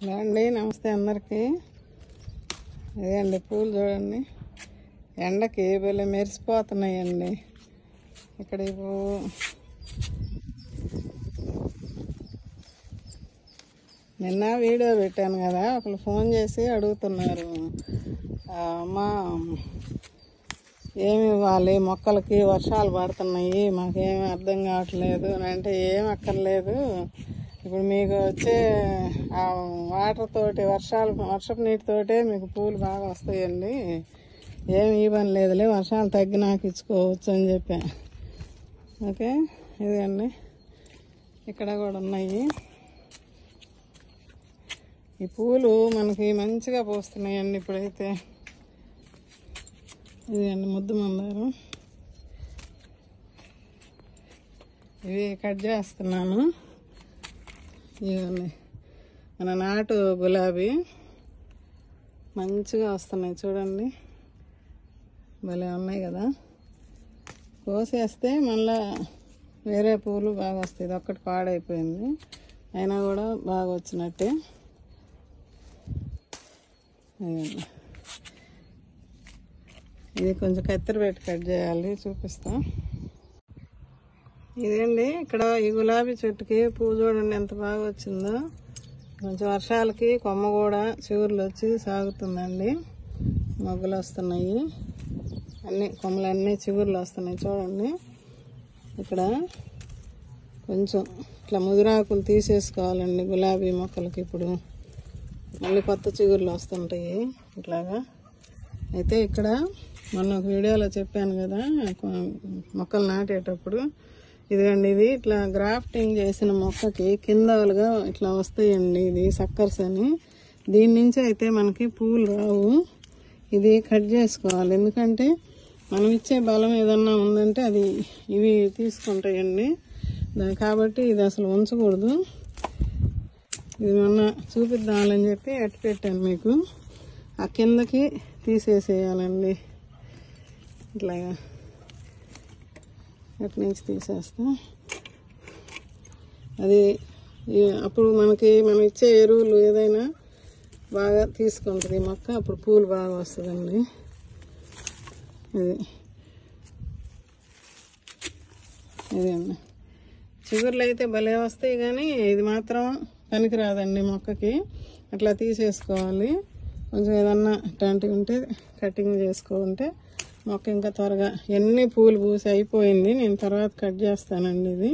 అండి నమస్తే అందరికీ. అదే అండి పూలు చూడండి, ఎండకి భలే మెరిసిపోతున్నాయండి. ఇక్కడ నిన్న వీడియో పెట్టాను కదా, ఒకళ్ళు ఫోన్ చేసి అడుగుతున్నారు, అమ్మా ఏమి ఇవ్వాలి మొక్కలకి, వర్షాలు పడుతున్నాయి మాకేమీ అర్థం కావట్లేదు అని. అంటే ఏం అక్కర్లేదు, ఇప్పుడు మీకు వచ్చే ఆ వాటర్ తోటి వర్షపు నీటితోటే మీకు పూలు బాగా వస్తాయండి, ఏమి ఇవ్వని లేదులే, వర్షాలు తగ్గినాక ఇచ్చుకోవచ్చు అని చెప్పా. ఓకే, ఇదండి ఇక్కడ కూడా ఉన్నాయి. ఈ పూలు మనకి మంచిగా పూస్తున్నాయండి ఇప్పుడైతే. ఇది అండి ముద్దు మందారం, ఇవి కట్ చేస్తున్నాను. ఇవన్నీ మన నాటు గులాబీ మంచిగా వస్తున్నాయి చూడండి, భలే ఉన్నాయి కదా. కోసేస్తే మళ్ళా వేరే పూలు బాగా వస్తాయి. ఇది ఒక్కటి పాడైపోయింది, అయినా కూడా బాగా వచ్చినట్టే. ఇది కొంచెం కత్తెర పెట్టి కట్ చేయాలి, చూపిస్తా. ఇదేండి ఇక్కడ ఈ గులాబీ చెట్టుకి పువ్వు చూడండి ఎంత బాగా వచ్చిందో. కొంచెం వర్షాలకి కొమ్మ కూడా చిగుర్లు వచ్చి సాగుతుందండి, మొగ్గలు వస్తున్నాయి, కొమ్మలన్నీ చిగుర్లు వస్తున్నాయి చూడండి. ఇక్కడ కొంచెం ఇట్లా ముదిరాకులు తీసేసుకోవాలండి గులాబీ మొక్కలకి. ఇప్పుడు మళ్ళీ కొత్త చిగుర్లు వస్తుంటాయి ఇట్లాగా. అయితే ఇక్కడ మొన్న ఒక వీడియోలో చెప్పాను కదా మొక్కలు నాటేటప్పుడు, ఇదిగండి ఇది ఇట్లా గ్రాఫ్టింగ్ చేసిన మొక్కకి కిందలుగా ఇట్లా వస్తాయండి, ఇది సక్కర్స్ అని. దీని నుంచి అయితే మనకి పూలు రావు, ఇది కట్ చేసుకోవాలి. ఎందుకంటే మనం ఇచ్చే బలం ఏదన్నా ఉందంటే అది ఇవి తీసుకుంటాయండి, కాబట్టి ఇది అసలు ఉంచకూడదు. ఇది మొన్న చూపిద్దామని చెప్పి అట్టు పెట్టాను మీకు. ఆ కిందకి తీసేసేయాలండి, ఇట్లాగా అటు నుంచి తీసేస్తా. అది అప్పుడు మనం ఇచ్చే ఎరువులు ఏదైనా బాగా తీసుకుంటుంది మొక్క, అప్పుడు పూలు బాగా వస్తుందండి. ఇది అండి చిగుర్లు అయితే భలే వస్తాయి, కానీ ఇది మాత్రం పనికిరాదండి మొక్కకి. అట్లా తీసేసుకోవాలి. కొంచెం ఏదన్నా ఇట్లాంటివి ఉంటే కటింగ్ చేసుకుంటే మొక్క ఇంకా త్వరగా. ఎన్ని పూలు పూసి అయిపోయింది, నేను తర్వాత కట్ చేస్తానండి ఇది.